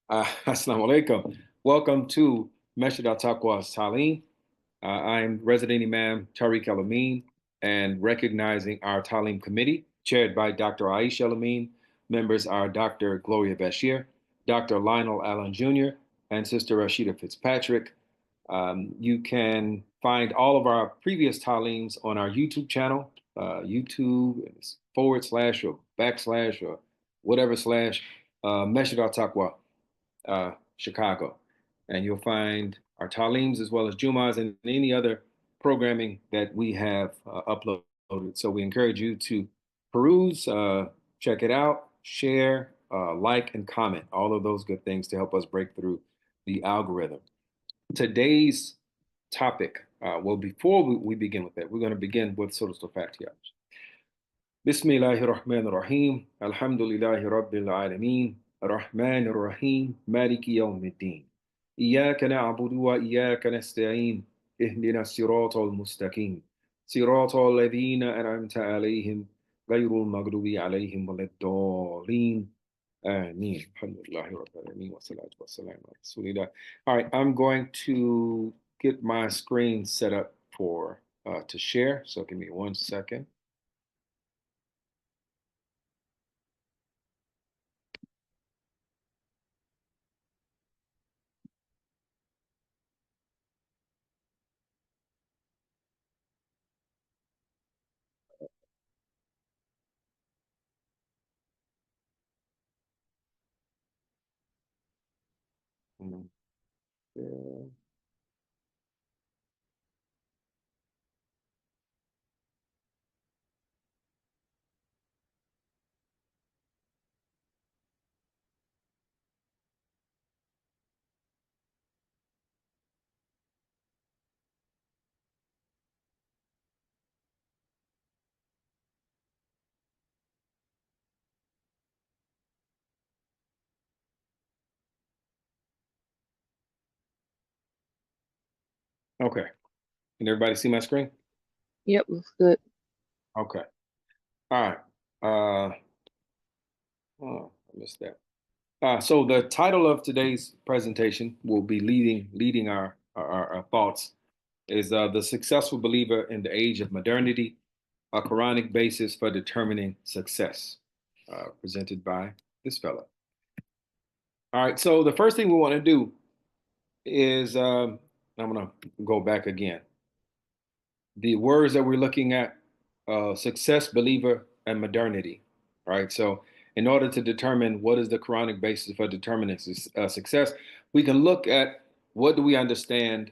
Assalamu alaikum. Welcome to Masjid Al-Taqwa's Taleem. I'm resident Imam Tariq El-Amin and recognizing our Taleem committee, chaired by Dr. Aisha El-Amin. Members are Dr. Gloria Bashir, Dr. Lionel Allen Jr., and Sister Rashida Fitzpatrick. You can find all of our previous Taleems on our YouTube channel, YouTube / or / or whatever / Masjid Al-Taqwa Chicago. And you'll find our Taleems as well as Jumas and any other programming that we have uploaded. So we encourage you to peruse, check it out, share, like, and comment. All of those good things to help us break through the algorithm. Today's topic, well, before we begin with that, we're going to begin with Surah Al-Fatiha. Bismillahir Rahmanir Rahim. Alhamdulillahi Rabbil Alameen. الرحمن الرحيم مالك يوم الدين إياك نعبد وإياك نستعين اهدنا الصراط المستقيم صراط الذين أنعمت عليهم غير المغضوب عليهم ولا الضالين آمين الحمد لله رب العالمين والصلاة والسلام على رسول الله. All right, I'm going to get my screen set up for to share, so give me 1 second. Yeah. Okay. Can everybody see my screen? Yep, looks good. Okay. All right. Oh, I missed that. So the title of today's presentation will be leading our thoughts is the successful believer in the age of modernity, a Quranic basis for determining success, presented by this fellow. All right. So the first thing we want to do is I'm going to go back again. The words that we're looking at, success, believer, and modernity, right? So in order to determine what is the Quranic basis for determining success, we can look at what do we understand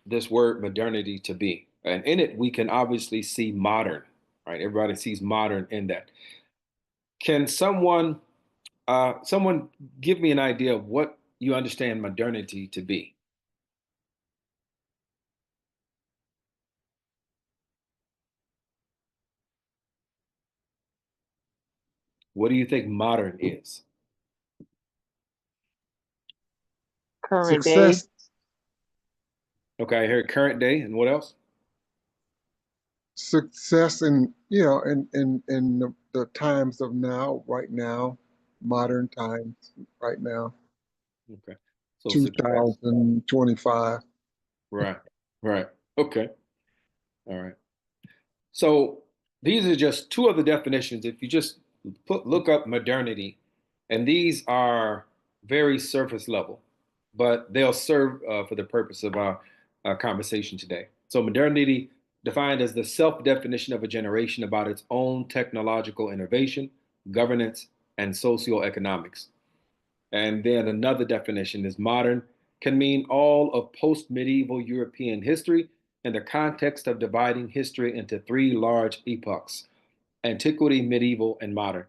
this word modernity to be. And in it, we can obviously see modern, right? Everybody sees modern in that. Can someone give me an idea of what you understand modernity to be? What do you think modern is? Current day. Success, Okay, I heard current day, and what else? success in, in the times of now, right now, modern times, right now, Okay, so success. 2025. Right, right. Okay, all right. So these are just two of the definitions. If you just look up modernity, and these are very surface level, but they'll serve for the purpose of our conversation today. So modernity defined as the self-definition of a generation about its own technological innovation, governance, and socioeconomics. And then another definition is modern can mean all of post-medieval European history in the context of dividing history into three large epochs: antiquity, medieval, and modern.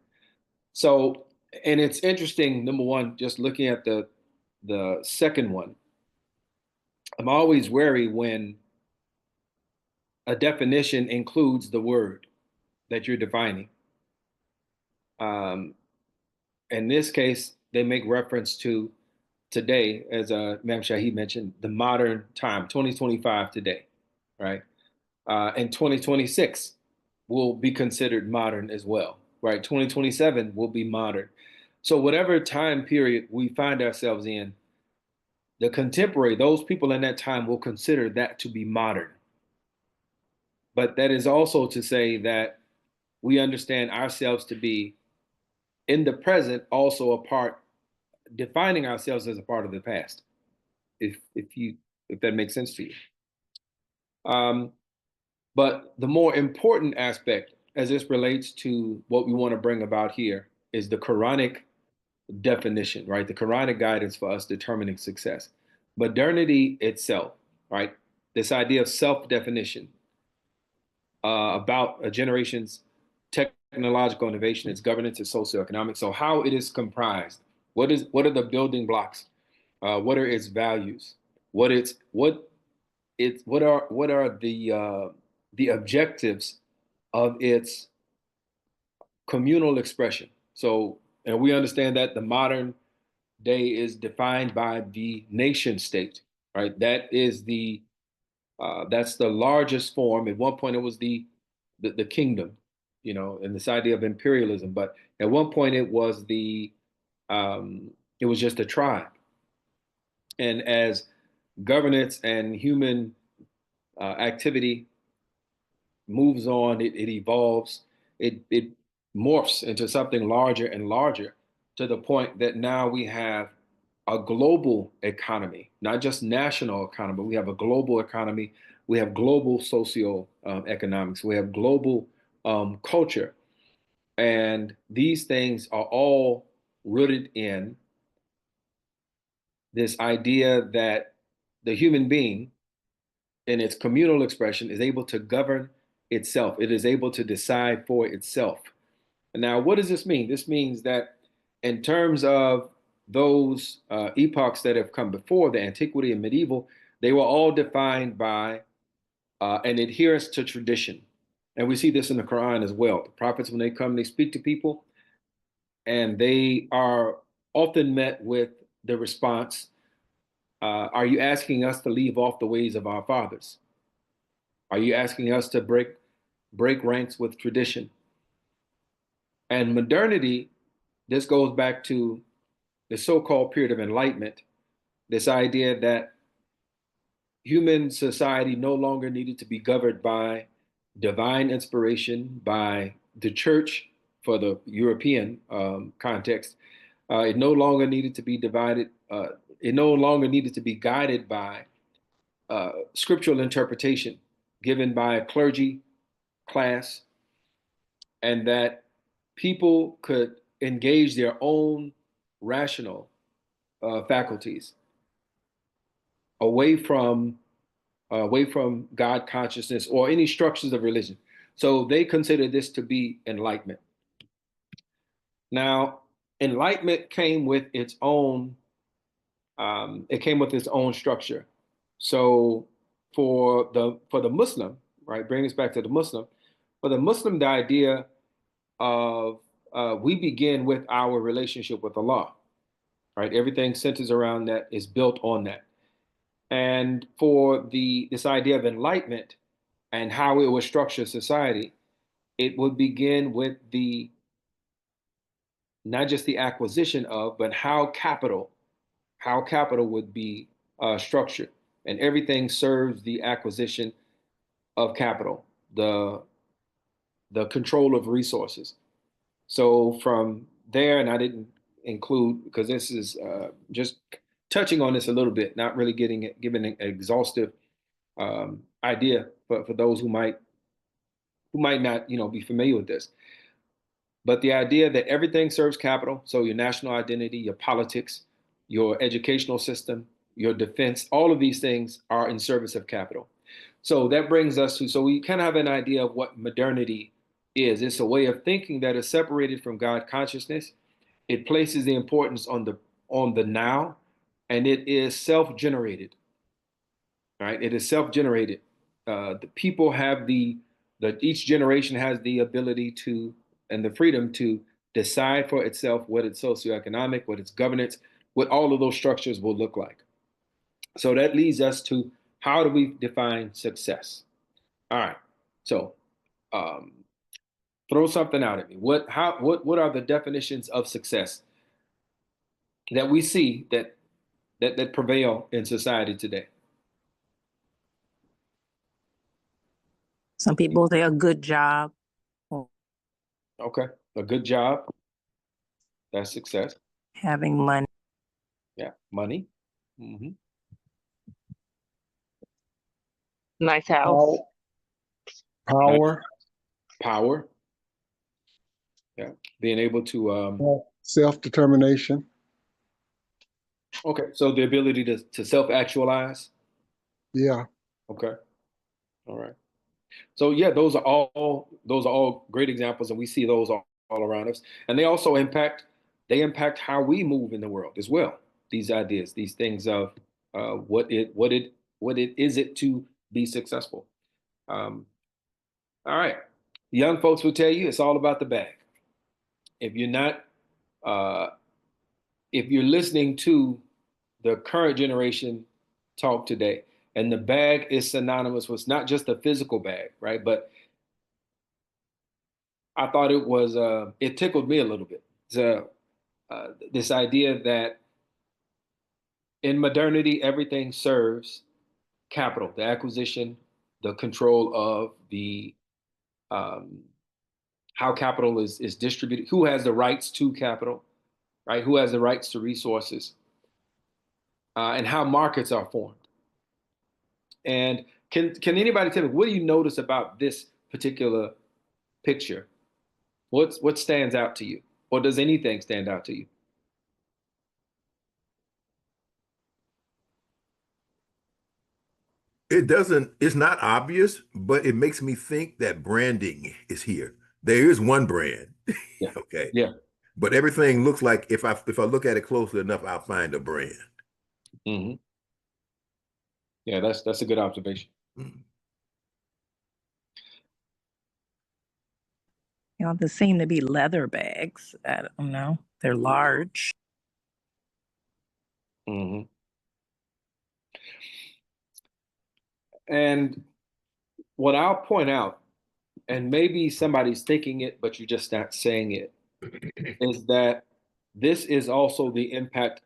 So, and it's interesting, number one, just looking at the second one, I'm always wary when a definition includes the word that you're defining. Um, in this case, they make reference to today, as Ma'am Shahid mentioned, the modern time, 2025 today, right? And 2026 will be considered modern as well, right? 2027 will be modern. So whatever time period we find ourselves in, the contemporary, those people in that time will consider that to be modern. But that is also to say that we understand ourselves to be in the present, also a part, defining ourselves as a part of the past. If that makes sense to you. Um, but the more important aspect, as this relates to what we want to bring about here, is the Quranic definition, right? The Quranic guidance for us determining success. Modernity itself, right? This idea of self-definition about a generation's technological innovation, its governance, its socioeconomic. So how it is comprised, what are the building blocks? What are its values? What are the objectives of its communal expression? So, and we understand that the modern day is defined by the nation state, right? That's the largest form. At one point, it was the kingdom, and this idea of imperialism. But at one point, it was just a tribe. And as governance and human activity moves on, it evolves, it morphs into something larger and larger to the point that now we have a global economy, not just national economy, but we have a global economy. We have global socio economics. We have global culture. And these things are all rooted in this idea that the human being in its communal expression is able to govern itself. It is able to decide for itself. And now, what does this mean? This means that in terms of those epochs that have come before, the antiquity and medieval, they were all defined by an adherence to tradition. And we see this in the Quran as well. The prophets, when they come, they speak to people, and they are often met with the response, are you asking us to leave off the ways of our fathers? Are you asking us to break ranks with tradition? And modernity, this goes back to the so-called period of enlightenment, this idea that human society no longer needed to be governed by divine inspiration, by the church for the European context. It no longer needed to be divided. It no longer needed to be guided by scriptural interpretation given by a clergy class, and that people could engage their own rational faculties away from God consciousness or any structures of religion. So they consider this to be enlightenment. Now, enlightenment came with its own structure. So for the Muslim, right, bring us back to the Muslim. For the Muslim, the idea of we begin with our relationship with Allah, right? Everything centers around that, is built on that. And for this idea of enlightenment and how it would structure society, it would begin with not just the acquisition of, but how capital would be structured, and everything serves the acquisition of capital, the control of resources. So from there, and I didn't include, because this is just touching on this a little bit, not really giving an exhaustive idea for those who might not be familiar with this. But the idea that everything serves capital, so your national identity, your politics, your educational system, your defense, all of these things are in service of capital. So that brings us to, so we kind of have an idea of what modernity is. It's a way of thinking that is separated from God consciousness. It places the importance on the now, and it is self-generated, right? It is self-generated. The people have each generation has the ability to, and the freedom to decide for itself what its socioeconomic, what its governance, what all of those structures will look like. So that leads us to, how do we define success? All right. So throw something out at me. What are the definitions of success that we see that prevail in society today? Some people say a good job. Okay, a good job, that's success. Having money. Yeah, money. Nice house. Power. Power. Yeah, being able to Self-determination. okay, so the ability to self-actualize. Yeah. Okay, all right. So yeah, those are all great examples, and we see those all around us, and they impact how we move in the world as well. These ideas, these things of what it is it to be successful. Um, all right, young folks will tell you it's all about the bag. If you're not, uh, if you're listening to the current generation talk today, and the bag is synonymous with not just the physical bag, right? But I thought it tickled me a little bit. So, this idea that in modernity, everything serves capital, the acquisition, the control of the um, how capital is distributed, who has the rights to capital, right? Who has the rights to resources, and how markets are formed. And can anybody tell me what do you notice about this particular picture? What stands out to you, or does anything stand out to you? It's not obvious, but it makes me think that branding is here. There is one brand. Yeah, Okay. yeah. But everything looks like if I look at it closely enough, I'll find a brand. Hmm. Yeah, that's a good observation. Mm. There seem to be leather bags. I don't know. They're large. Hmm. And what I'll point out, and maybe somebody's thinking it, but you're just not saying it, is that this is also the impact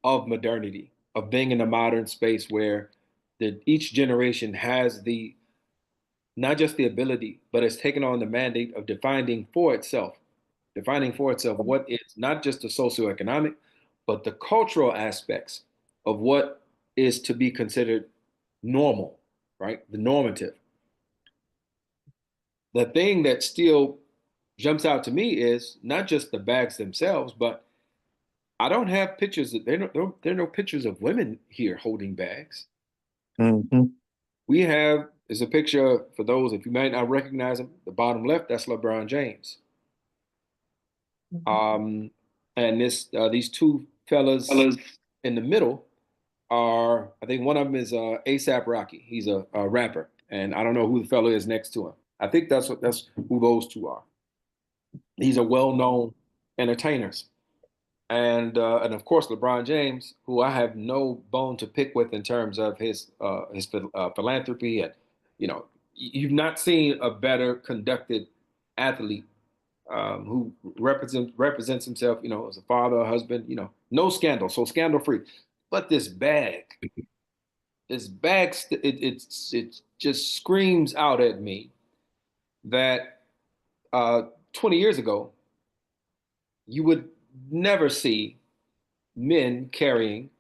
of modernity, of being in a modern space where each generation has the not just the ability, but it's taken on the mandate of defining for itself what is not just the socioeconomic, but the cultural aspects of what is to be considered normal, right? The normative. The thing that still jumps out to me is not just the bags themselves, but I don't have pictures. There are no pictures of women here holding bags. Mm-hmm. We have is a picture for those if you might not recognize him. The bottom left, that's LeBron James. Um, and these two fellas in the middle are I think one of them is ASAP Rocky. He's a rapper, and I don't know who the fellow is next to him. I think that's who those two are. These are well-known entertainers. And of course LeBron James, who I have no bone to pick with in terms of his philanthropy, and you've not seen a better conducted athlete who represents himself, as a father, a husband, no scandal, so scandal free. But it just screams out at me that 20 years ago you would never see men carrying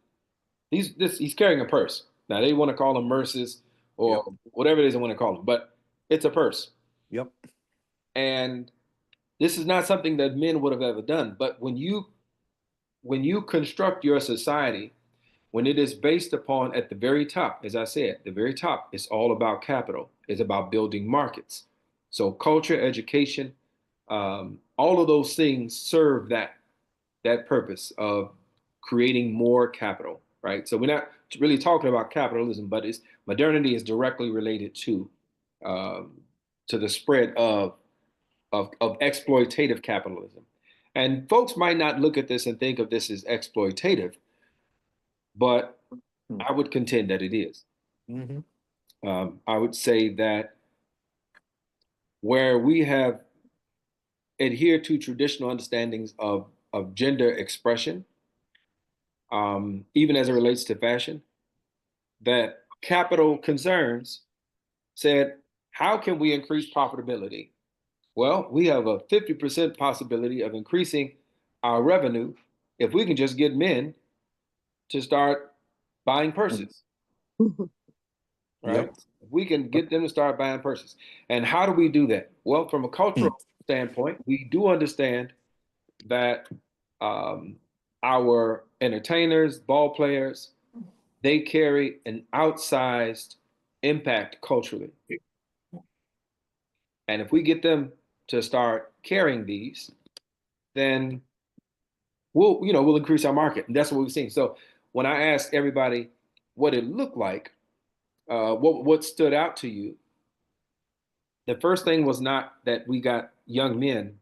he's carrying a purse. Now they want to call them merces Yep. or whatever it is they want to call them, but it's a purse. Yep. And this is not something that men would have ever done. But when you construct your society, when it is based upon at the very top, as I said, the very top, it's all about capital. It's about building markets. So culture, education, all of those things serve that purpose of creating more capital, right? So we're not really talking about capitalism, but it's modernity is directly related um, to the spread of exploitative capitalism. And folks might not look at this and think of this as exploitative, but I would contend that it is. Mm-hmm. I would say that where we have adhered to traditional understandings of gender expression, even as it relates to fashion, that capital concerns said, how can we increase profitability? Well, we have a 50% possibility of increasing our revenue if we can just get men to start buying purses, right? Yep. We can get them to start buying purses. And how do we do that? Well, from a cultural standpoint, we do understand that our entertainers, ball players, they carry an outsized impact culturally. And if we get them to start carrying these, then we'll increase our market. And that's what we've seen. So when I asked everybody what it looked like, what stood out to you, the first thing was not that we got young men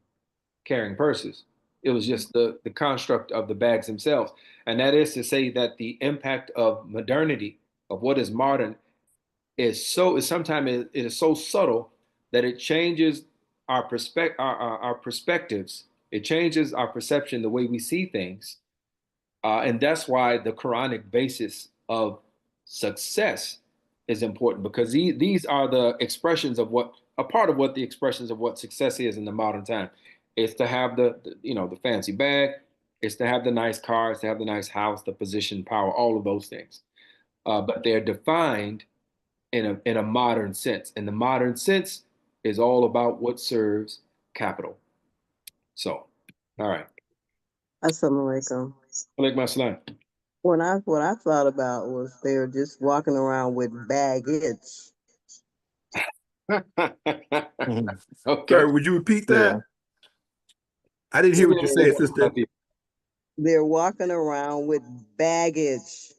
carrying purses. It was just the construct of the bags themselves. And that is to say that the impact of modernity, of what is modern, is sometimes it is so subtle that it changes our perspectives. It changes our perception, the way we see things. And that's why the Quranic basis of success is important, because these are the expressions of a part of what the expressions of what success is in the modern time. It's to have the fancy bag, it's to have the nice car, it's to have the nice house, the position, power, all of those things. But they're defined in a modern sense. And the modern sense is all about what serves capital. So, all right. Assalamu alaikum. Alaikum assalam. What I thought about was they're just walking around with baggage. Okay. Sorry, would you repeat that? Yeah. I didn't hear what you said, sister. They're walking around with baggage.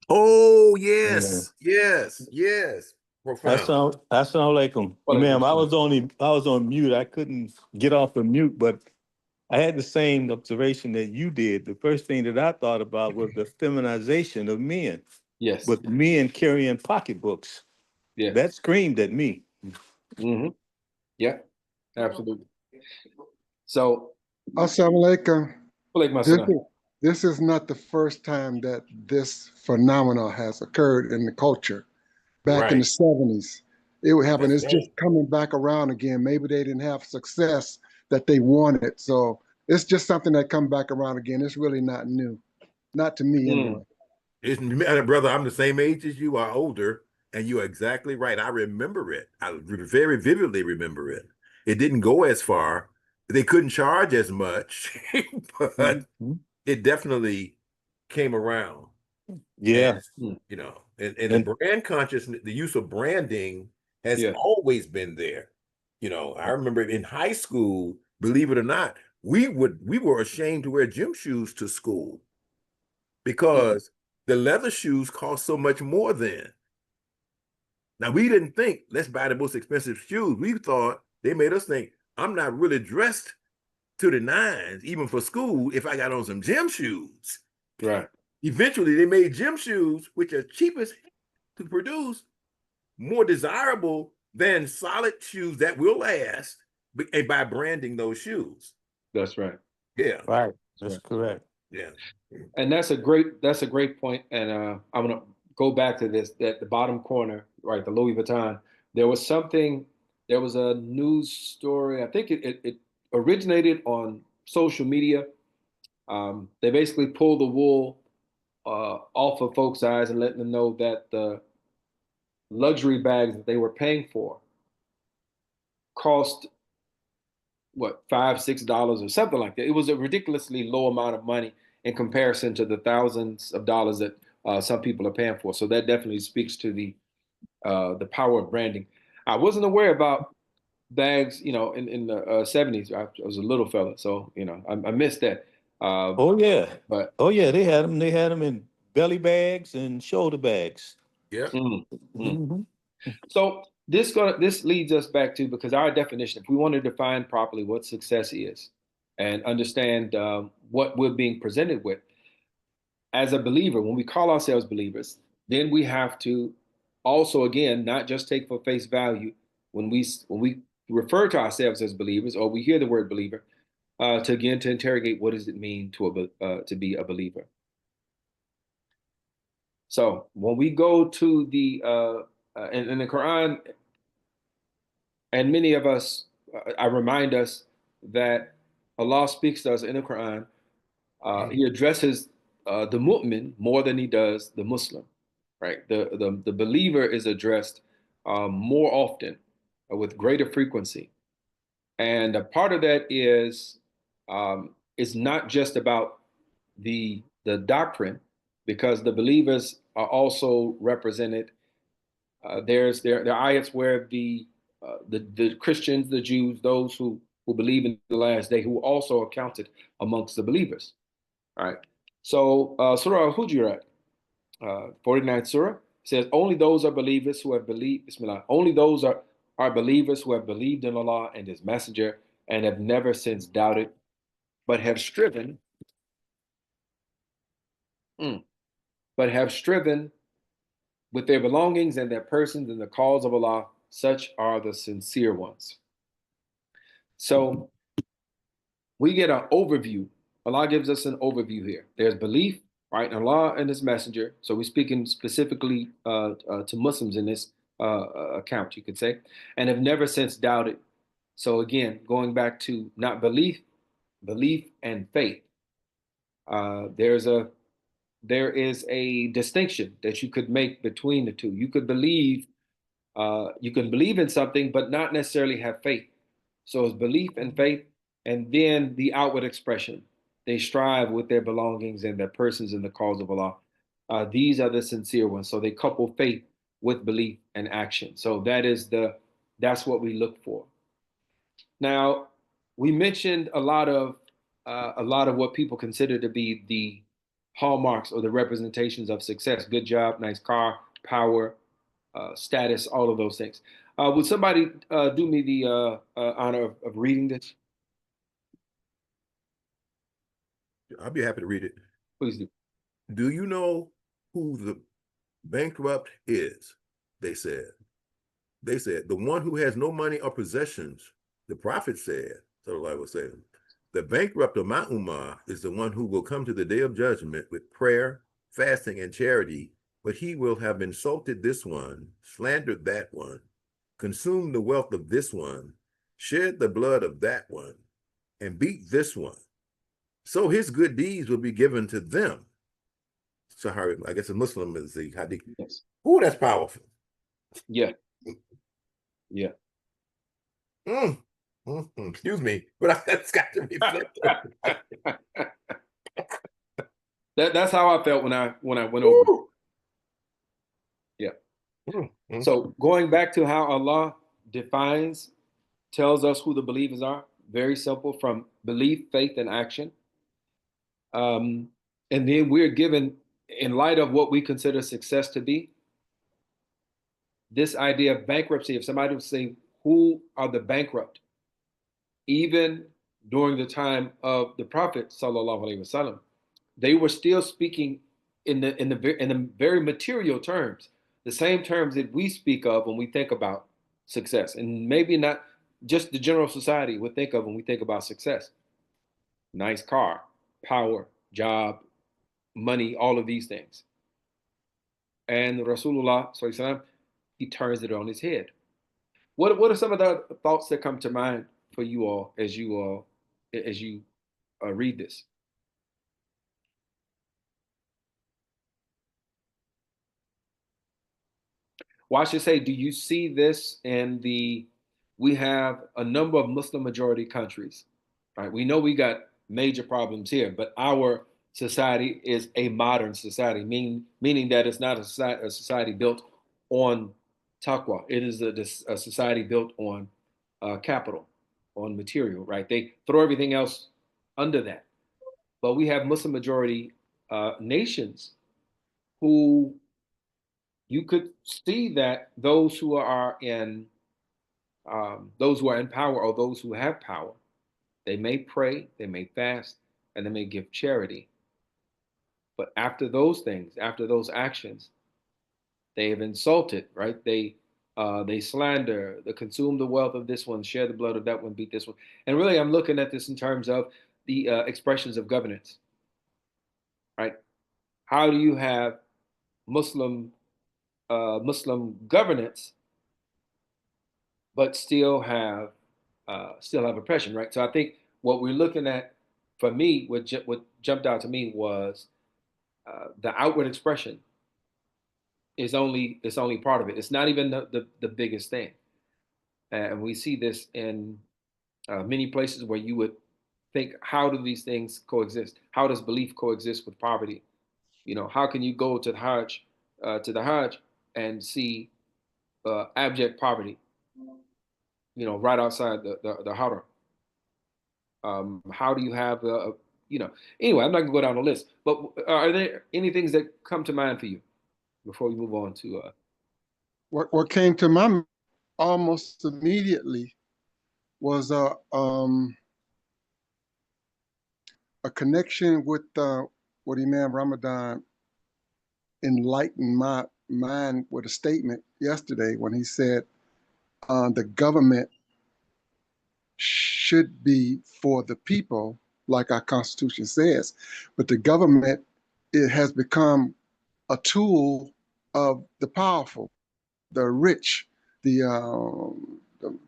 Oh, yes, yes, yes. Profound. Assalamu alaikum. Ma'am, I was on mute. I couldn't get off the mute, but I had the same observation that you did. The first thing that I thought about was the feminization of men. Yes. With men carrying pocketbooks. Yes. That screamed at me. Mm-hmm. Yeah, absolutely. So, Assalamu alaikum. alaikum assalam. This is not the first time that this phenomenon has occurred in the culture. Back in the 70s, it would happen. It's just coming back around again. Maybe they didn't have success that they wanted. So it's just something that come back around again. It's really not new. Not to me anyway. Brother, I'm the same age as you, are older, and you're exactly right. I remember it. I very vividly remember it. It didn't go as far. They couldn't charge as much, but it definitely came around. Yeah. And, and the brand consciousness, the use of branding has always been there. I remember in high school, believe it or not, we were ashamed to wear gym shoes to school because the leather shoes cost so much more then. Now, we didn't think, let's buy the most expensive shoes. We thought, they made us think, I'm not really dressed to the nines, even for school, if I got on some gym shoes. Right. Eventually, they made gym shoes, which are cheapest to produce, more desirable than solid shoes that will last, and by branding those shoes. That's right. Yeah. Right. That's correct. Yeah. And that's a great point. And I'm gonna go back to this, at the bottom corner, right, the Louis Vuitton. There was a news story. I think it originated on social media. They basically pulled the wool off of folks' eyes and letting them know that the luxury bags that they were paying for cost what, $5-6 or something like that. It was a ridiculously low amount of money in comparison to the thousands of dollars that some people are paying for. So that definitely speaks to the power of branding. I wasn't aware about bags, in the 70s. I was a little fella, so I missed that. Oh yeah, they had them. They had them in belly bags and shoulder bags. Yeah. So this leads us back to, because our definition, if we want to define properly what success is and understand what we're being presented with as a believer, when we call ourselves believers, then we have to also, again, not just take for face value when we refer to ourselves as believers, or we hear the word believer, to interrogate what does it mean to be a believer. So when we go to the in the Quran, and many of us, I remind us that Allah speaks to us in the Quran. He addresses the mu'min more than he does the Muslim, right? The believer is addressed more often, with greater frequency. And a part of that is not just about the doctrine, because the believers are also represented. There are ayats where the Christians, the Jews, those who believe in the last day, who also are counted amongst the believers. All right. So Surah Al-Hujurat, 49th Surah, says, only those are believers who have believed, Bismillah, only those are believers who have believed in Allah and His Messenger and have never since doubted, but have striven, but have striven with their belongings and their persons in the cause of Allah. Such are the sincere ones. So we get an overview. Allah gives us an overview here. There's belief, right, in Allah and His Messenger. So we're speaking specifically to Muslims in this account, you could say, and have never since doubted. So again, going back to not belief, belief and faith. There is a distinction that you could make between the two. You could believe, you can believe in something, but not necessarily have faith. So it's belief and faith, and then the outward expression. They strive with their belongings and their persons in the cause of Allah. These are the sincere ones. So they couple faith with belief and action. So that's what we look for. Now, we mentioned a lot of what people consider to be the hallmarks or the representations of success. Good job, nice car, power, status, all of those things. Would somebody do me the honor of reading this? I'll be happy to read it. Please do. Do you know who the bankrupt is? They said, the one who has no money or possessions. The prophet said, Sallallahu Alaihi Wasallam, the bankrupt of my ummah is the one who will come to the day of judgment with prayer, fasting, and charity, but he will have insulted this one, slandered that one, consumed the wealth of this one, shed the blood of that one, and beat this one. So his good deeds will be given to them. Sahari, I guess a Muslim is the hadith. Yes. Oh, that's powerful. Yeah. Yeah. Excuse me, but that's got to be That's how I felt when I went over. Yeah. So going back to how Allah tells us who the believers are, very simple, from belief, faith, and action. And then we're given, in light of what we consider success to be, this idea of bankruptcy. If somebody would say, who are the bankrupt? Even during the time of the Prophet Sallallahu Alaihi Wasallam, they were still speaking in the very material terms, the same terms that we speak of when we think about success, and maybe not just the general society would think of when we think about success. Nice car, power, job, money, all of these things. And Rasulullah Sallallahu Alaihi Wasallam, he turns it on his head. What are some of the thoughts that come to mind for you all as you read this? Well, I should say, do you see this we have a number of Muslim majority countries, right? We know we got major problems here, but our society is a modern society, meaning that it's not a society built on taqwa. It is a society built on capital, on material, right? They throw everything else under that. But we have Muslim majority nations who you could see that those who are in power, or those who have power, they may pray, they may fast, and they may give charity. But after those things, after those actions, they have insulted, right? They slander, they consume the wealth of this one, share the blood of that one, beat this one. And really, I'm looking at this in terms of the expressions of governance, right? How do you have Muslim Muslim governance, but still have oppression, right? So I think what we're looking at, for me, what jumped out to me was the outward expression is only part of it. It's not even the biggest thing, and we see this in many places where you would think, how do these things coexist? How does belief coexist with poverty? You know, how can you go to the Hajj, and see abject poverty, you know, right outside the Haram? How do you have, you know, anyway, I'm not gonna go down the list, but are there any things that come to mind for you before we move on to? What came to my mind almost immediately was a connection with what Imam Ramadan enlightened my mind with a statement yesterday when he said the government should be for the people, like our Constitution says, but the government, it has become a tool of the powerful, the rich, the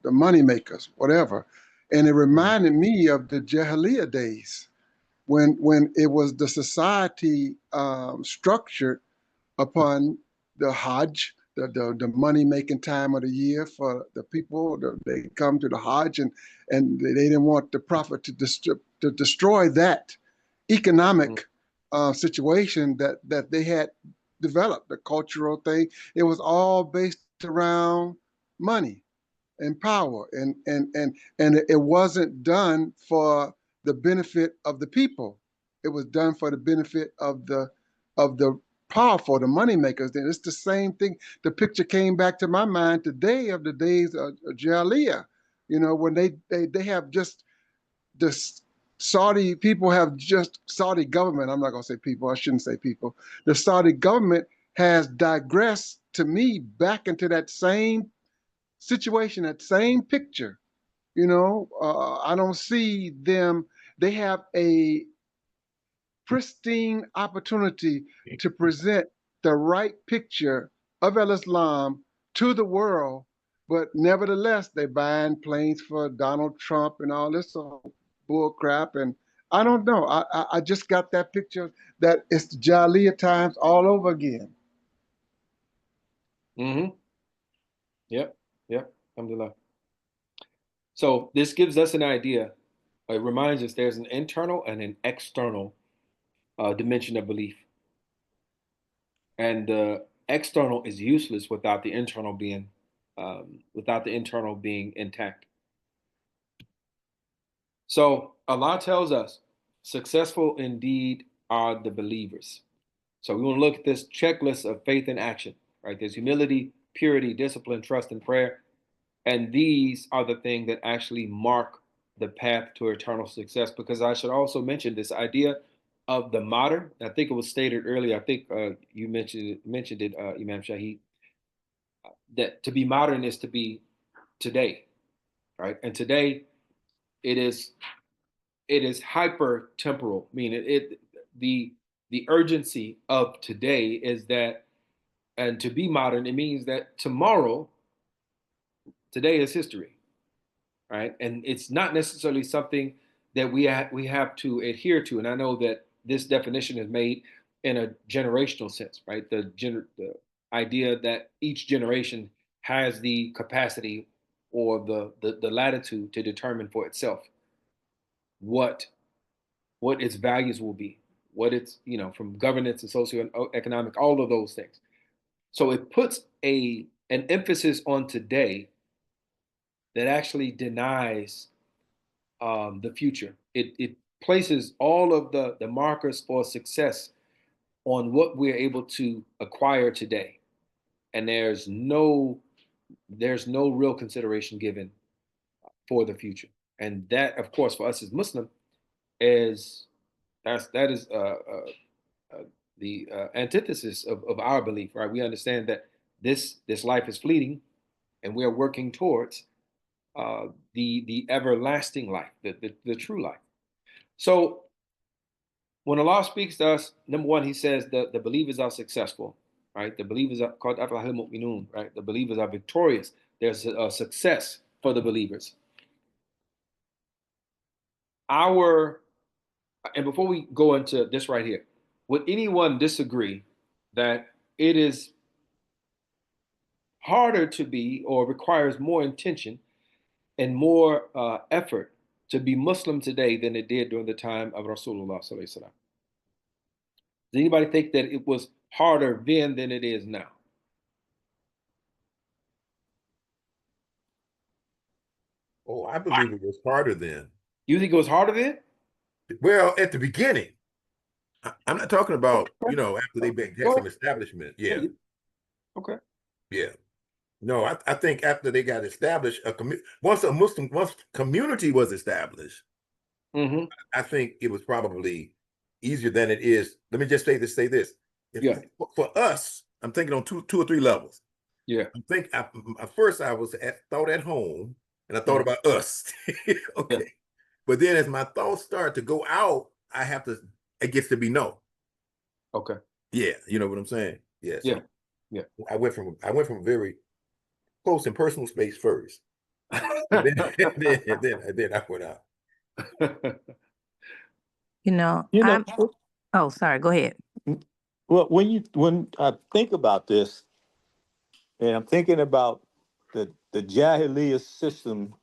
money makers, whatever. And it reminded me of the Jahiliyyah days when it was the society structured upon the Hajj, the money making time of the year for the people. They come to the Hajj, and they didn't want the Prophet to destroy that economic situation that they had developed, the cultural thing. It was all based around money and power, and it wasn't done for the benefit of the people. It was done for the benefit of the powerful, the money makers. Then it's the same thing. The picture came back to my mind today of the days of Jahiliyyah. You know, when they have just the Saudi people have just Saudi government. I'm not gonna say people. I shouldn't say people. The Saudi government has digressed to me back into that same situation, that same picture. You know, I don't see them. They have a pristine opportunity to present the right picture of Islam to the world, but nevertheless, they're buying planes for Donald Trump and all this bull crap. And I don't know. I just got that picture that it's the Jaliyah times all over again. Mm-hmm. Yep. Yep. Alhamdulillah. So this gives us an idea. It reminds us there's an internal and an external dimension of belief, and the external is useless without the internal being intact. So Allah tells us, successful indeed are the believers. So we want to look at this checklist of faith and action, right? There's humility, purity, discipline, trust, and prayer. And these are the things that actually mark the path to eternal success. Because I should also mention this idea of the modern. I think it was stated earlier. I think you mentioned it, Imam Shahid, that to be modern is to be today, right? And today it is hyper temporal, meaning the urgency of today is that, and to be modern, it means that today is history, right? And it's not necessarily something that we have to adhere to. And I know that this definition is made in a generational sense, right? The idea that each generation has the capacity or the latitude to determine for itself what its values will be, what it's, you know, from governance and socioeconomic, all of those things. So it puts an emphasis on today that actually denies the future. It places all of the markers for success on what we're able to acquire today, and there's no real consideration given for the future. And that, of course, for us as Muslim, is that is the antithesis of our belief, right? We understand that this life is fleeting, and we are working towards the everlasting life, the true life. So when Allah speaks to us, number one, He says that the believers are successful, right? The believers are called Aflahul Mu'minun, right? The believers are victorious. There's a success for the believers. And before we go into this right here, would anyone disagree that it is harder to be, or requires more intention and more effort to be Muslim today than it did during the time of Rasulullah sallallahu alaihi wasallam? Does anybody think that it was harder then than it is now? Oh, I believe it was harder then. You think it was harder then? Well, at the beginning. I'm not talking about, after they had some establishment. Yeah. Okay. Yeah. No, I think after they got established, once community was established, I think it was probably easier than it is. Let me just say this. For us, I'm thinking on two or three levels. Yeah. At first I thought at home, and I thought about us. Okay. Yeah. But then as my thoughts start to go out, it gets to be no. Okay. Yeah, you know what I'm saying? Yeah. So yeah. I went from a very close and personal space first. and then I went out. Oh, sorry, go ahead. Well, when I think about this, and I'm thinking about the Jahiliyyah system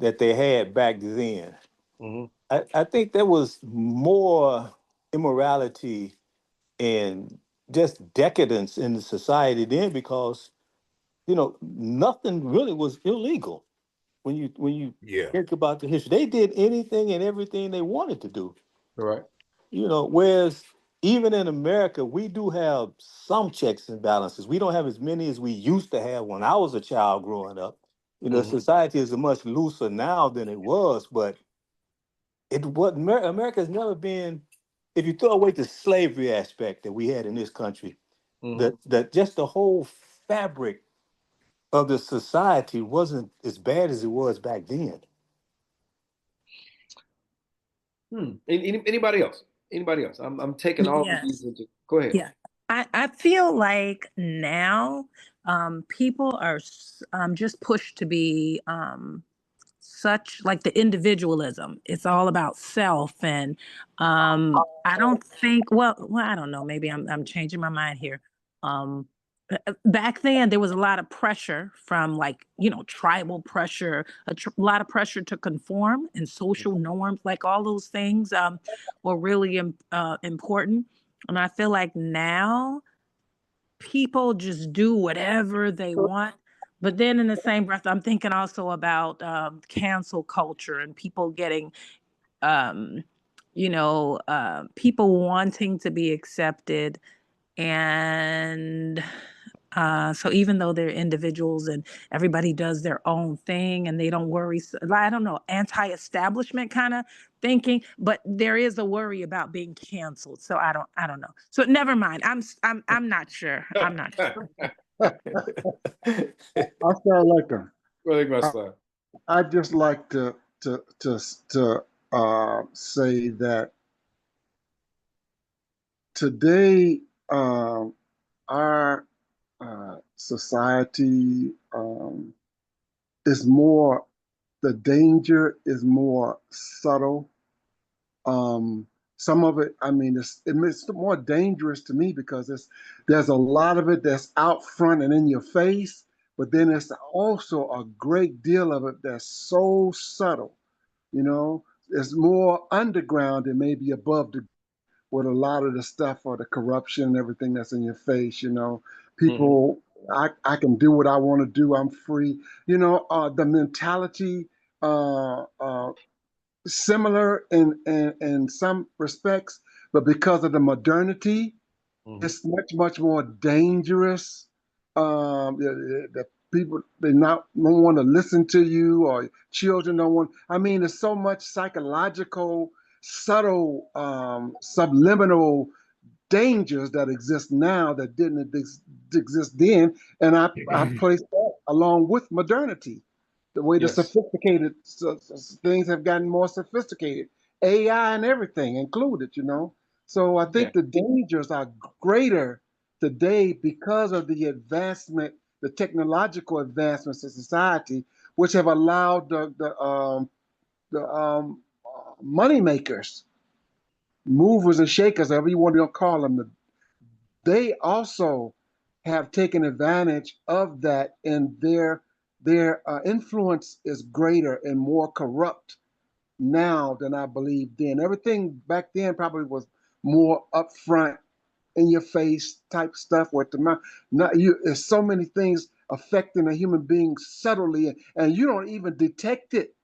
that they had back then, I think there was more immorality and just decadence in the society then, because nothing really was illegal. When you think about the history, they did anything and everything they wanted to do. Right. Whereas even in America, we do have some checks and balances. We don't have as many as we used to have when I was a child growing up. Society is much looser now than it was, but America has never been, if you throw away the slavery aspect that we had in this country, just the whole fabric of the society wasn't as bad as it was back then. Anybody else? Anybody else? I'm taking all of these into. Go ahead. Yeah, I feel like now people are just pushed to be such like the individualism. It's all about self, and I don't think. Well, I don't know. Maybe I'm changing my mind here. Back then, there was a lot of pressure from tribal pressure, a lot of pressure to conform, and social norms, like all those things were really important. And I feel like now people just do whatever they want. But then in the same breath, I'm thinking also about cancel culture and people getting, people wanting to be accepted. And so even though they're individuals and everybody does their own thing and they don't worry, I don't know, anti-establishment kind of thinking, but there is a worry about being canceled. So I don't know. So never mind. I'm not sure. I'm not sure. I start like them. I just like to say that today our society is more, the danger is more subtle. Some of it, I mean, it's more dangerous to me because there's a lot of it that's out front and in your face, but then there's also a great deal of it that's so subtle. It's more underground and maybe above the, with a lot of the stuff or the corruption and everything that's in your face. People, I can do what I want to do. I'm free. The mentality, similar in some respects, but because of the modernity, it's much more dangerous. The people, they don't want to listen to you, or children don't want. I mean, there's so much psychological, subtle, subliminal dangers that exist now that didn't exist then, and I place that along with modernity. The way the sophisticated things have gotten more sophisticated, AI and everything included, So I think the dangers are greater today, because of the advancement, the technological advancements in society, which have allowed the money makers, movers and shakers, however you want to call them, they also have taken advantage of that, and their influence is greater and more corrupt now than I believe then. Everything back then probably was more upfront, in your face type stuff with the mouth. Not you. There's so many things affecting a human being subtly, and you don't even detect it.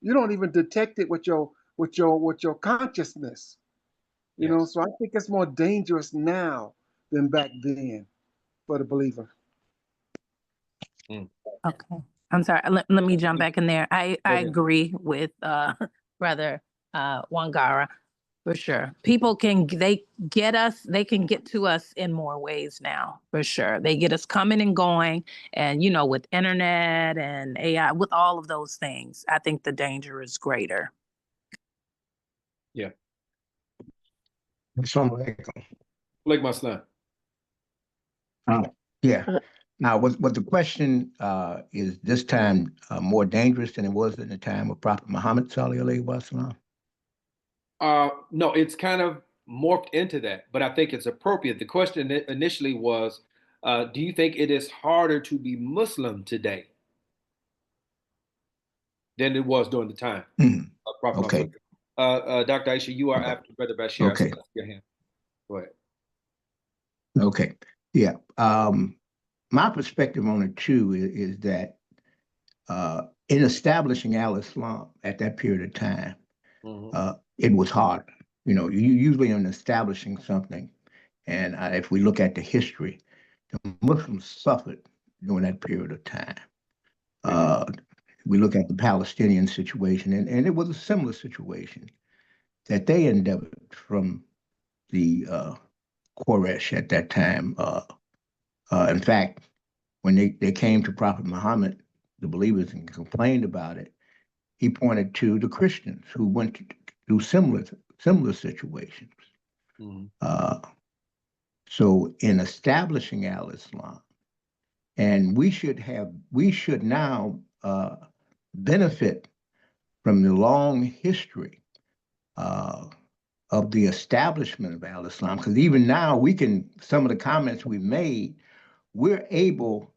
You don't even detect it with your consciousness. You know, so I think it's more dangerous now than back then for the believer. Okay. I'm sorry. Let me jump back in there. I agree with Brother Wangara for sure. People can they can get to us in more ways now, for sure. They get us coming and going, and with internet and AI, with all of those things, I think the danger is greater. Yeah. Assalamu alaikum. Like my son. Yeah. Now, was the question is this time more dangerous than it was in the time of Prophet Muhammad sallallahu alaihi wasallam? No, it's kind of morphed into that, but I think it's appropriate. The question initially was, do you think it is harder to be Muslim today than it was during the time of Prophet Okay. Muhammad? Dr. Aisha, you are after Brother Bashir. Okay. I see your hand. Go ahead. Okay. Yeah. My perspective on it too is that in establishing Al-Islam at that period of time, it was hard. You usually in establishing something, and if we look at the history, the Muslims suffered during that period of time. We look at the Palestinian situation, and it was a similar situation that they endeavored from the Quraysh at that time. In fact, when they came to Prophet Muhammad, the believers, and complained about it, he pointed to the Christians who went through similar situations. So in establishing Al-Islam, and we should now benefit from the long history of the establishment of Al-Islam, because even now some of the comments we made, we're able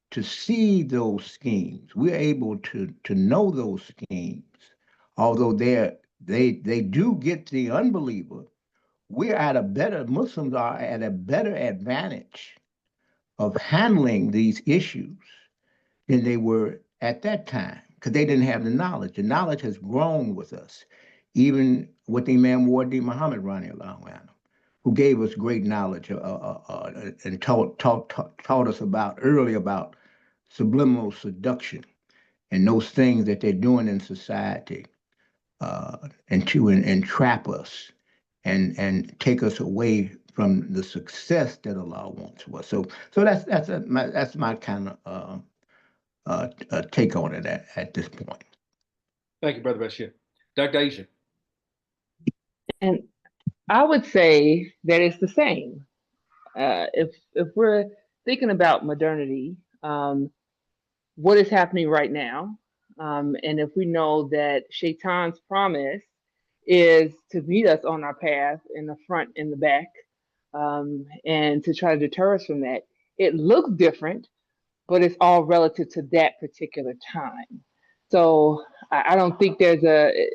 to see those schemes. We're able to know those schemes, although they do get the unbeliever. Muslims are at a better advantage of handling these issues than they were at that time, because they didn't have the knowledge. The knowledge has grown with us, even with Imam Muhammad radiallahu anhu, who gave us great knowledge and taught us early about subliminal seduction and those things that they're doing in society, and to entrap us and take us away from the success that Allah wants for us. So that's my kind of take on it at this point. Thank you, Brother Bashir. Dr. Aisha. And I would say that it's the same. If we're thinking about modernity, what is happening right now, and if we know that Shaitan's promise is to meet us on our path in the front and the back, and to try to deter us from that, it looks different, but it's all relative to that particular time. So I don't think there's a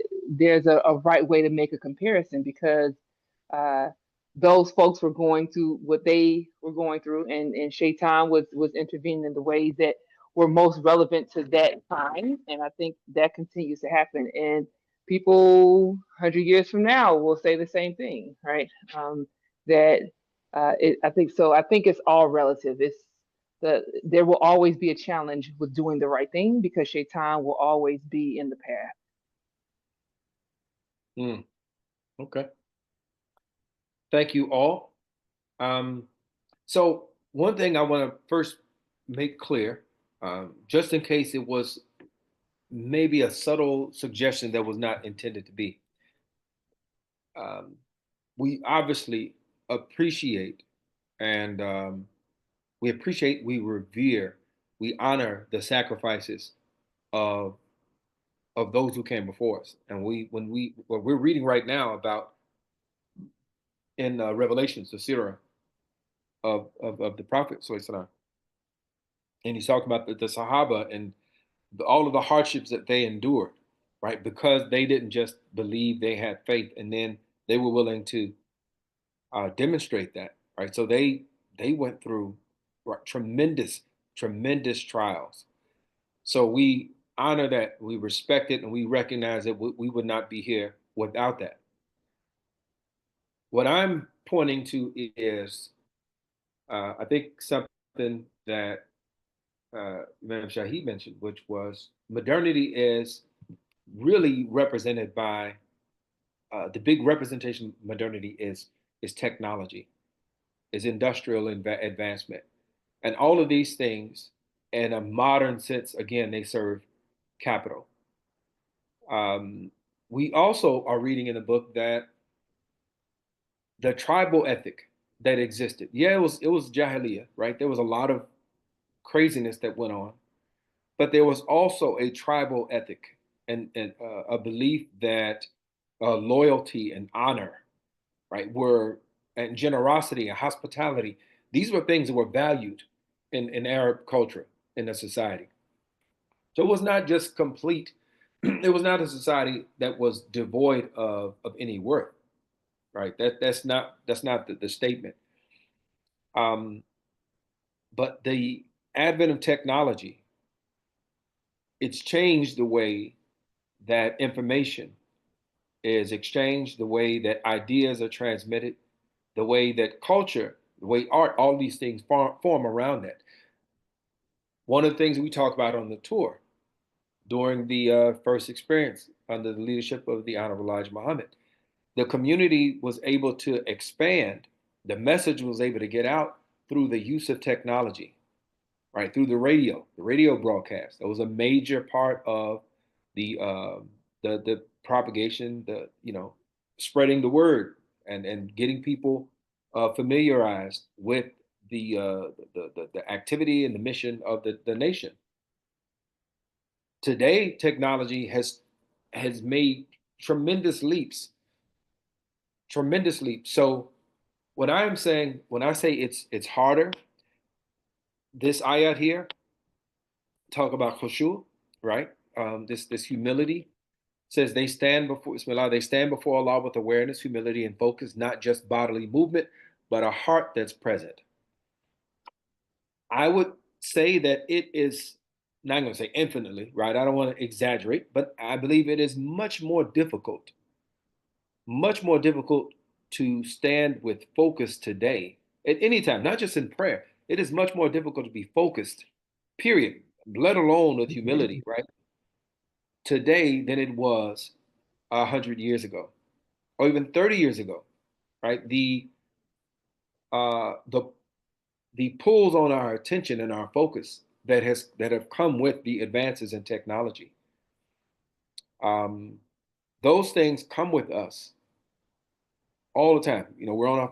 right way to make a comparison, because those folks were going through what they were going through, and Shaitan was intervening in the ways that were most relevant to that time. And I think that continues to happen. And people 100 years from now will say the same thing, right? I think so. I think it's all relative. There will always be a challenge with doing the right thing, because Shaitan will always be in the path. Okay. Thank you all. So one thing I want to first make clear, just in case it was maybe a subtle suggestion that was not intended to be, we obviously appreciate And we appreciate, we revere, we honor the sacrifices of those who came before us. And what we're reading right now about in Revelations, the Sirah of the Prophet, and he's talking about the Sahaba and all of the hardships that they endured, right? Because they didn't just believe, they had faith, and then they were willing to demonstrate that, right? So they went through, right, tremendous trials. So we honor that, we respect it, and we recognize that we would not be here without that. What I'm pointing to is, I think, something that Imam Shahid mentioned, which was modernity is really represented by the big representation of modernity is technology, is industrial advancement. And all of these things, in a modern sense, again, they serve capital. We also are reading in the book that the tribal ethic that existed, yeah, it was Jahiliyyah, right? There was a lot of craziness that went on, but there was also a tribal ethic and a belief that loyalty and honor, right, were, and generosity and hospitality. These were things that were valued in Arab culture, in the society. So it was not just complete. It was not a society that was devoid of any worth, right? That's not the statement. But the advent of technology, it's changed the way that information is exchanged, the way that ideas are transmitted, the way that culture, the way art, all these things form around that. One of the things we talked about on the tour during the first experience under the leadership of the Honorable Elijah Muhammad, the community was able to expand. The message was able to get out through the use of technology, right? Through the radio broadcast. That was a major part of the propagation, spreading the word and getting people familiarized with the activity and the mission of the nation. Today, technology has made tremendous leaps, tremendous leaps. So what I'm saying, when I say it's harder, this ayat here talk about khushu, right? This humility says they stand before Bismillah, they stand before Allah with awareness, humility, and focus, not just bodily movement, but a heart that's present. I would say that it is, not going to say infinitely, right? I don't want to exaggerate, but I believe it is much more difficult to stand with focus today at any time, not just in prayer. It is much more difficult to be focused, period, let alone with humility, right? Today than it was 100 years ago, or even 30 years ago, right? Uh, the the pulls on our attention and our focus that have come with the advances in technology. Those things come with us all the time.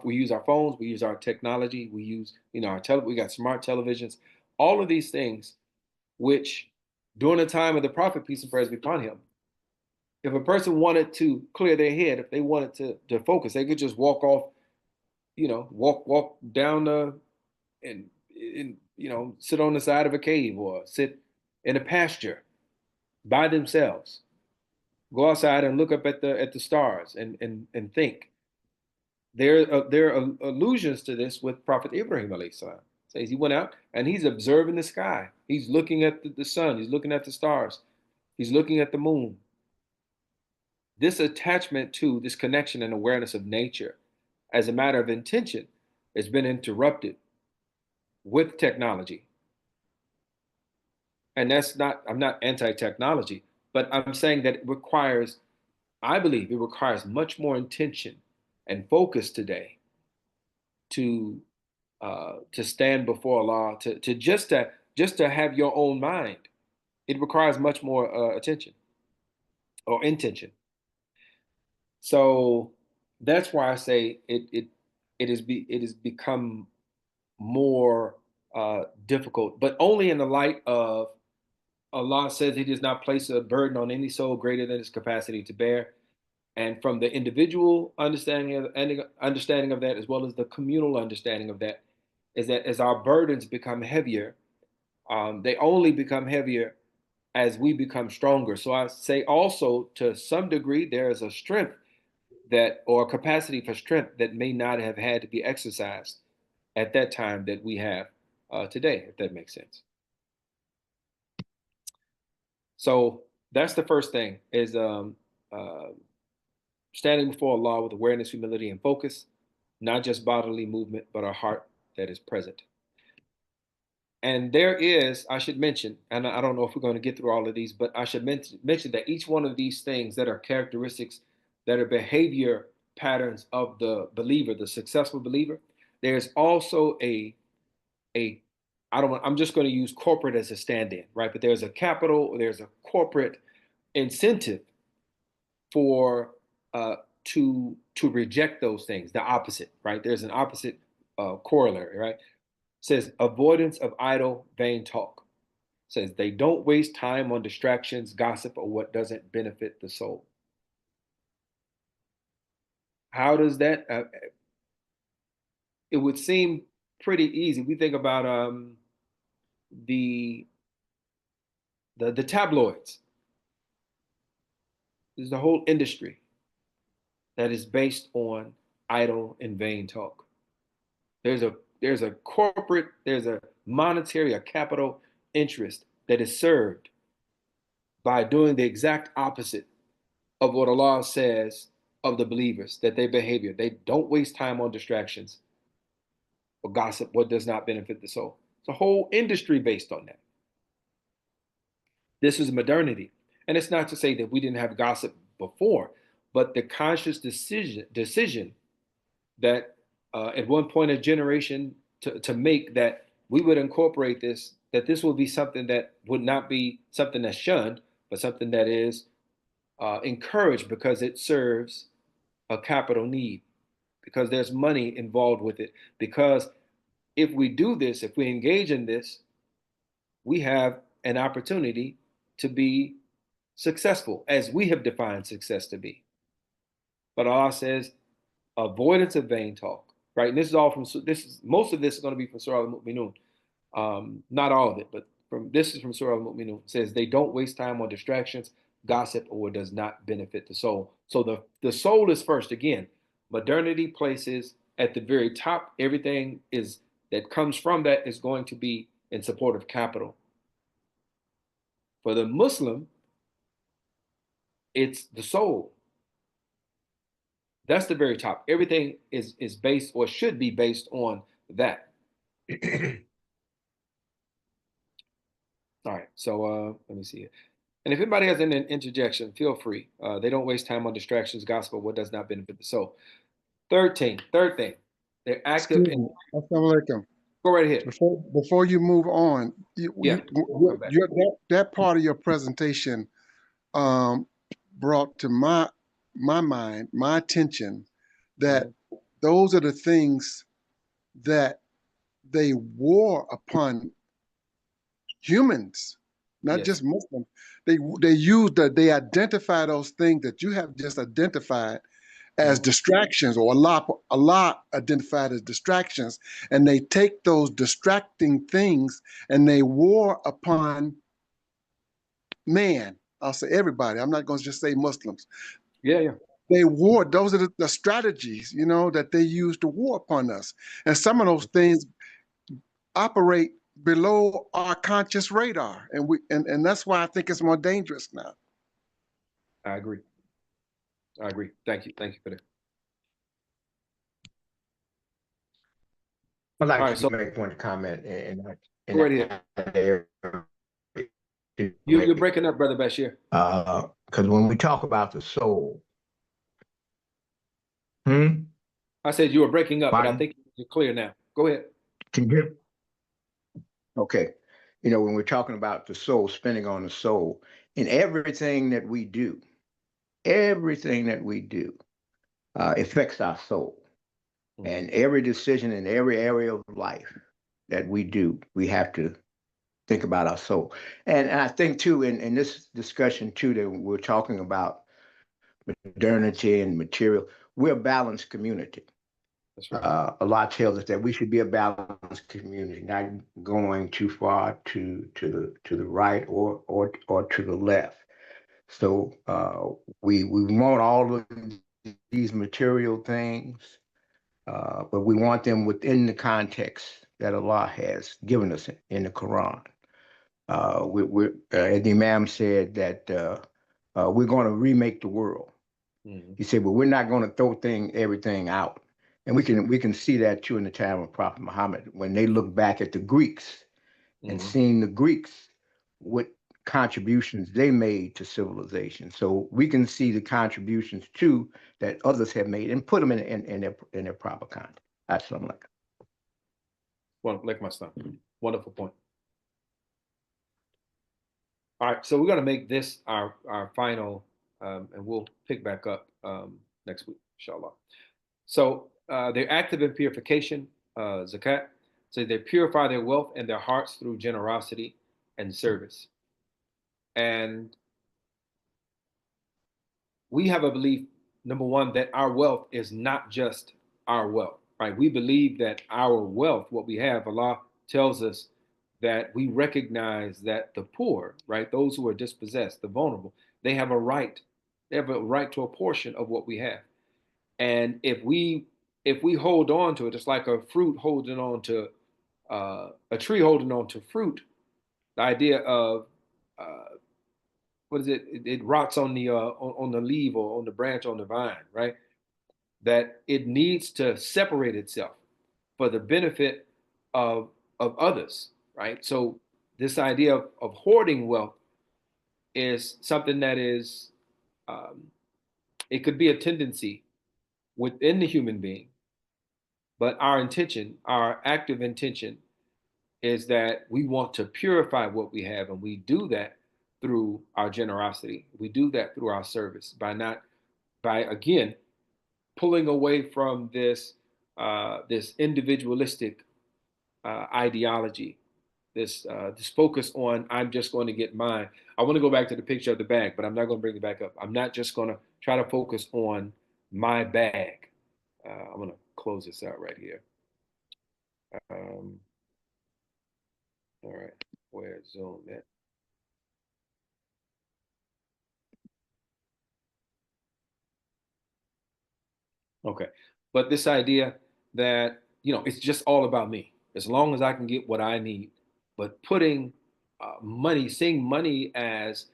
We use our phones, we use our technology, we use, we got smart televisions, all of these things, which during the time of the Prophet, peace and praise be upon him, if a person wanted to clear their head, if they wanted to focus, they could just walk off, walk down and sit on the side of a cave or sit in a pasture by themselves, go outside and look up at the stars and think. There are allusions to this with Prophet Ibrahim alayhi salam. Says he went out and he's observing the sky. He's looking at the sun. He's looking at the stars. He's looking at the moon. This attachment to this connection and awareness of nature as a matter of intention has been interrupted with technology. And I'm not anti-technology, but I'm saying that I believe it requires much more intention and focus today to stand before Allah, to just to have your own mind. It requires much more attention or intention. So that's why I say it has become more difficult, but only in the light of Allah says He does not place a burden on any soul greater than its capacity to bear. And from the individual understanding of that, as well as the communal understanding of that, is that as our burdens become heavier, they only become heavier as we become stronger. So I say also, to some degree, there is a strength that, or capacity for strength, that may not have had to be exercised at that time that we have today, if that makes sense. So that's the first thing, is standing before Allah with awareness, humility, and focus, not just bodily movement, but a heart that is present. And there is, I should mention, and I don't know if we're going to get through all of these, but I should mention that each one of these things that are characteristics, that are behavior patterns of the believer, the successful believer, there's also I'm just going to use corporate as a stand-in, right? But there's a capital, there's a corporate incentive for to reject those things, the opposite, right? There's an opposite corollary, right? Says avoidance of idle, vain talk. Says they don't waste time on distractions, gossip, or what doesn't benefit the soul. How does that? It would seem pretty easy. We think about the tabloids. There's a whole industry that is based on idle and vain talk. There's a corporate, there's a monetary, a capital interest that is served by doing the exact opposite of what Allah says of the believers, that their behavior, they don't waste time on distractions or gossip, what does not benefit the soul. It's a whole industry based on that. This is modernity. And it's not to say that we didn't have gossip before, but the conscious decision that at one point a generation to make, that we would incorporate this, that this will be something that would not be something that's shunned, but something that is encouraged because it serves a capital need, because there's money involved with it. Because if we do this, if we engage in this, we have an opportunity to be successful as we have defined success to be. But Allah says, avoidance of vain talk, right? And this is all from, most of this is going to be from Surah Al-Mu'minun. Not all of it, but this is from Surah Al-Mu'minun. It says they don't waste time on distractions, gossip, or what does not benefit the soul. So the soul is first. Again, modernity places at the very top, everything is that comes from that is going to be in support of capital. For the Muslim, it's the soul. That's the very top. Everything is based, or should be based, on that. All right, so let me see it. And if anybody has an interjection, feel free. They don't waste time on distractions, gospel, what does not benefit the soul. Third thing, they're active. Go right ahead. Before you move on, that part of your presentation brought to my mind, my attention, that those are the things that they wore upon humans, not just Muslims. They identify those things that you have just identified as distractions, or Allah identified as distractions, and they take those distracting things and they wore upon man. I'll say everybody. I'm not going to just say Muslims. Yeah. They war. Those are the strategies, that they use to war upon us. And some of those things operate below our conscious radar, and that's why I think it's more dangerous now. I agree. Thank you for that. I'd like to make one comment. Go right ahead. You're breaking up, Brother Bashir. Because when we talk about the soul, I said you were breaking up, Pardon? but I think you're clear now. Go ahead. Can you hear? Okay. When we're talking about the soul, spinning on the soul, in everything that we do affects our soul. And every decision in every area of life that we do, we have to think about our soul. And I think too, in this discussion too, that we're talking about modernity and material, we're a balanced community. That's right. A lot tells us that we should be a balanced community, not going too far to the right or to the left. So we want all of these material things, but we want them within the context that Allah has given us in the Quran. As the Imam said, that we're going to remake the world. Mm-hmm. He said, but we're not going to throw everything out. And we can see that too in the time of Prophet Muhammad, when they look back at the Greeks and seeing the Greeks, what contributions they made to civilization. So we can see the contributions too that others have made and put them in their proper context. That's something like that. Well, like my son. Wonderful point. All right, so we're going to make this our final, and we'll pick back up next week, inshallah. So they're active in purification, zakat. So they purify their wealth and their hearts through generosity and service. And we have a belief, number one, that our wealth is not just our wealth, right? We believe that our wealth, what we have, Allah tells us that we recognize that the poor, right, those who are dispossessed, the vulnerable, they have a right. They have a right to a portion of what we have. And if we hold on to it, it's like a fruit holding on to a tree holding on to fruit. The idea of what is it? It rots on the leaf or on the branch on the vine, right? That it needs to separate itself for the benefit of others, right? So this idea of hoarding wealth is something that is it could be a tendency within the human being, but our intention, our active intention, is that we want to purify what we have, and we do that through our generosity. We do that through our service by again pulling away from this this individualistic ideology, this focus on I'm just going to get mine. I want to go back to the picture of the bag, but I'm not going to bring it back up. I'm not just going to try to focus on my bag. I'm going to close this out right here. All right, where's Zoom at? Okay, but this idea that it's just all about me. As long as I can get what I need, but putting money, seeing money as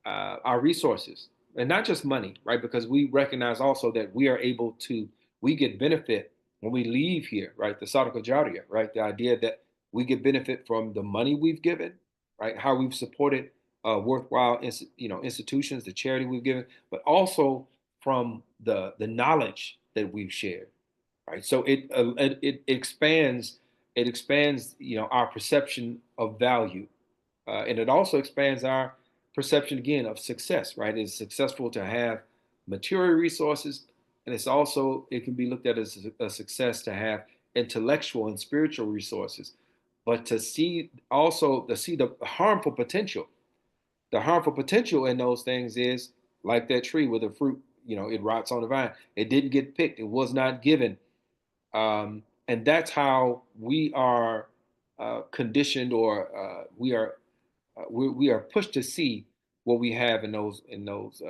our resources, and not just money, right? Because we recognize also that we get benefit when we leave here, right? The Sadaqa Jariyah, right? The idea that we get benefit from the money we've given, right? How we've supported worthwhile, institutions, the charity we've given, but also from the knowledge that we've shared, right? So it expands our perception of value, and it also expands our perception again of success, right? It's successful to have material resources, and it can be looked at as a success to have intellectual and spiritual resources, but to see the harmful potential. The harmful potential in those things is like that tree with the fruit, it rots on the vine. It didn't get picked. It was not given. And that's how we are conditioned, or we are pushed to see what we have in those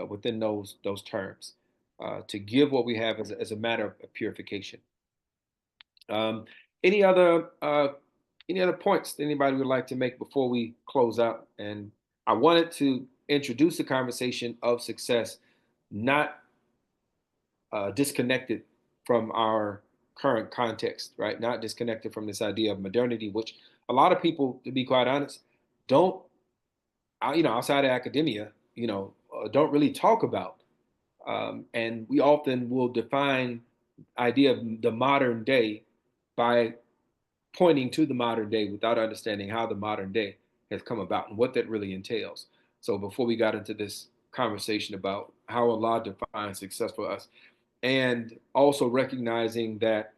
within those terms, to give what we have as a matter of purification. Um, any other points that anybody would like to make before we close out? And I wanted to introduce the conversation of success, not disconnected from our current context, right? Not disconnected from this idea of modernity, which a lot of people, to be quite honest, don't, outside of academia, don't really talk about. And we often will define idea of the modern day by pointing to the modern day without understanding how the modern day has come about and what that really entails. So before we got into this conversation about how Allah defines success for us, and also recognizing that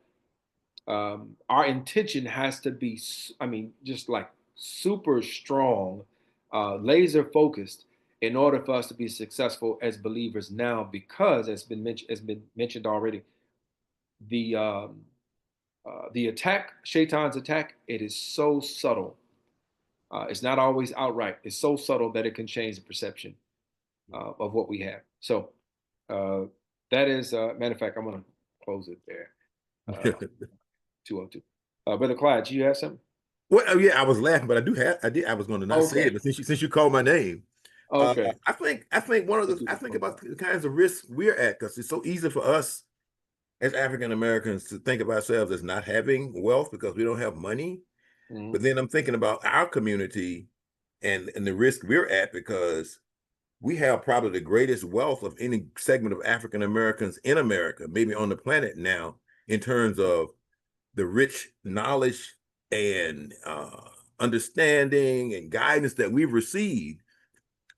our intention has to be, I mean, just like super strong, laser focused in order for us to be successful as believers now, because as has been mentioned already, the attack, Shaitan's attack, it is so subtle. It's not always outright. It's so subtle that it can change the perception of what we have. So that is, matter of fact, I'm going to close it there. 202. Brother Clyde, do you have something? Well, yeah, I was laughing, but I was going to not say it, but since you called my name, okay. I think I think about the kinds of risks we're at, because it's so easy for us as African Americans to think of ourselves as not having wealth because we don't have money. Mm-hmm. But then I'm thinking about our community and the risk we're at, because we have probably the greatest wealth of any segment of African Americans in America, maybe on the planet now, in terms of the rich knowledge and understanding and guidance that we've received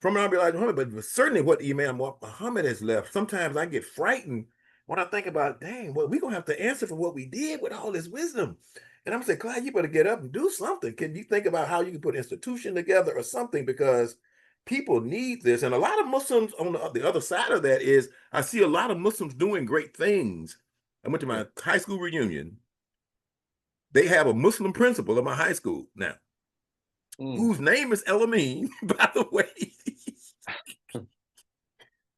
from Nabi Muhammad. But certainly what Imam Muhammad has left, sometimes I get frightened when I think about, dang, well, we're going to have to answer for what we did with all this wisdom. And I'm saying, Clyde, you better get up and do something. Can you think about how you can put an institution together or something? Because people need this. And a lot of Muslims on the other side of that is, I see a lot of Muslims doing great things. I went to my high school reunion. They have a Muslim principal at my high school now, whose name is El-Amin, by the way.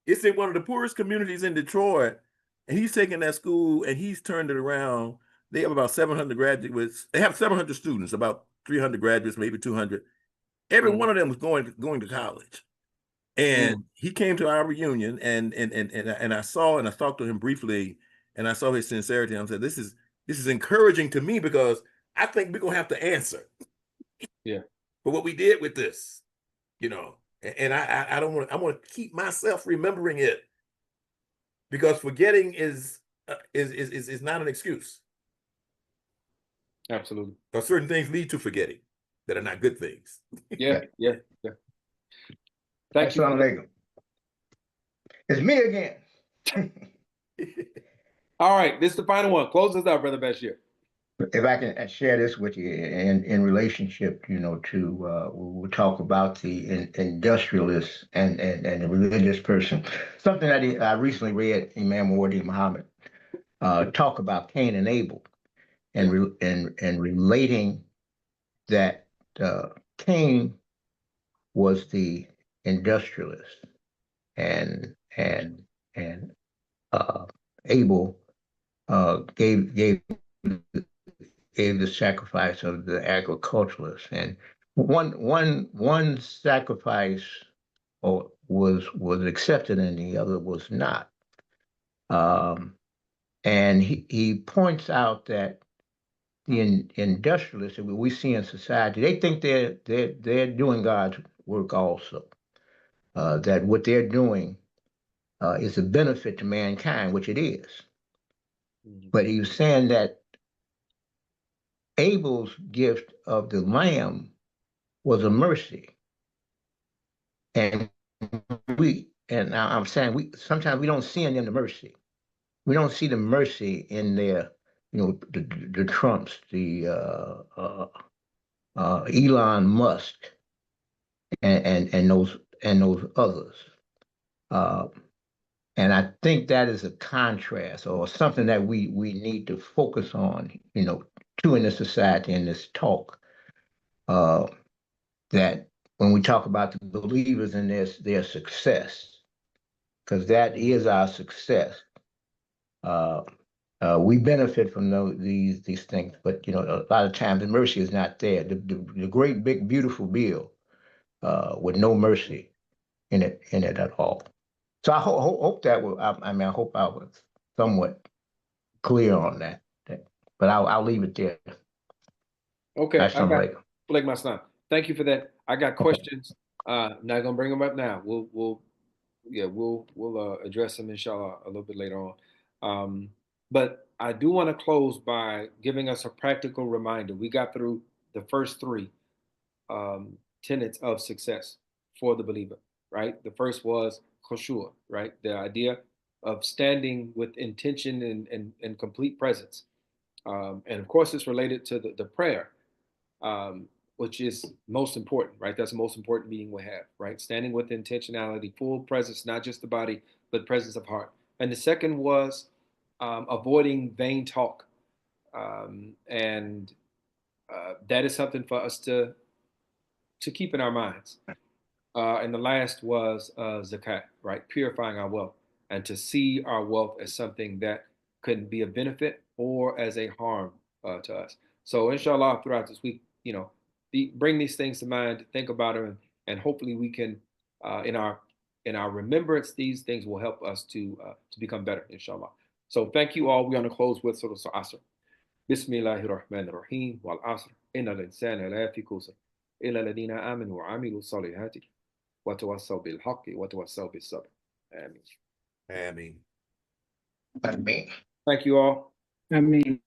It's in one of the poorest communities in Detroit, and he's taken that school and he's turned it around. They have about 700 graduates. They have 700 students, about 300 graduates, maybe 200. Every one of them was going to college. And he came to our reunion, and I saw, and I talked to him briefly, and I saw his sincerity. And I said, this is encouraging to me, because I think we're gonna have to answer for what we did with this, you know. And I don't want, I want to keep myself remembering it, because forgetting is not an excuse. Absolutely. Because certain things lead to forgetting that are not good things. Yeah. Thank you. Assalamu It's me again. All right, this is the final one. Close us out, Brother Bashir. If I can share this with you in relationship, to we'll talk about the industrialist and the religious person. Something that I recently read Imam Muhammad talk about Cain and Abel, and relating that Cain was the industrialist, and Abel gave the sacrifice of the agriculturalists, and one sacrifice was accepted and the other was not. And he points out that the industrialists that we see in society, they think they're doing God's work also. That what they're doing is a benefit to mankind, which it is. But he was saying that Abel's gift of the lamb was a mercy. And I'm saying sometimes we don't see in them the mercy. We don't see the mercy in their, the Trumps, the Elon Musk, and those others. And I think that is a contrast or something that we need to focus on, too, in this society, in this talk. That when we talk about the believers and their success, because that is our success. We benefit from these things, but a lot of times the mercy is not there. The great big beautiful bill with no mercy in it at all. So I hope that will. I hope I was somewhat clear on that. But I'll leave it there. Okay, I got Blake Masna. Thank you for that. I got questions. Not gonna bring them up now. We'll address them inshallah a little bit later on. But I do want to close by giving us a practical reminder. We got through the first three tenets of success for the believer, right? The first was khushu', right? The idea of standing with intention and complete presence. And of course, it's related to the prayer, which is most important, right? That's the most important meeting we have, right? Standing with intentionality, full presence, not just the body, but presence of heart. And the second was avoiding vain talk. And that is something for us to keep in our minds. And the last was zakat, right? Purifying our wealth, and to see our wealth as something that could be a benefit or as a harm to us. So inshallah, throughout this week, bring these things to mind, think about them, and hopefully we can, in our remembrance, these things will help us to become better, inshallah. So thank you all. We're going to close with Surah Al-Asr. Bismillahir Rahmanir Rahim. Wal Asr. Inna al-insana lafi khusr. Illa alladhina amanu wa amilu salihati. Wa tawassaw bil haqqi wa tawassaw bis sabr. Ameen. Ameen. Ameen. Thank you all. I mean.